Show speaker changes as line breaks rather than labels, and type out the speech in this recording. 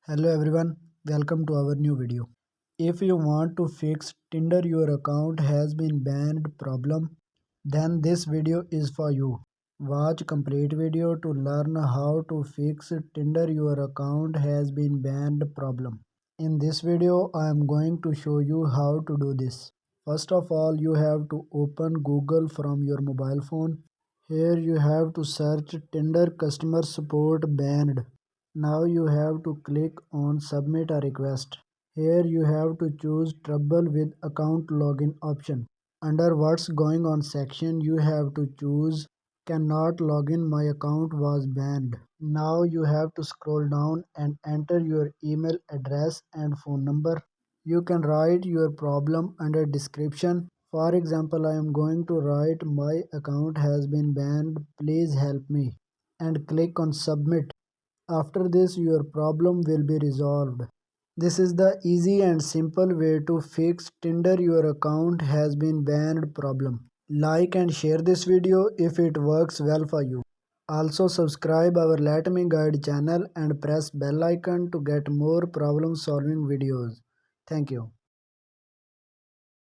Hello everyone, welcome to our new video. If you want to fix Tinder your account has been banned problem, then this video is for you. Watch complete video to learn how to fix Tinder your account has been banned problem. In this video I am going to show you how to do this. First of all, you have to open Google from your mobile phone. Here you have to search Tinder customer support banned. Now you have to click on submit a request. Here you have to choose trouble with account login option. Under what's going on section you have to choose cannot login, my account was banned. Now you have to scroll down and enter your email address and phone number. You can write your problem under description. For example, I am going to write my account has been banned, please help me, and click on submit. After this, your problem will be resolved. This is the easy and simple way to fix Tinder your account has been banned problem. Like and share this video if it works well for you. Also subscribe our Let Me Guide channel and press bell icon to get more problem solving videos. Thank you.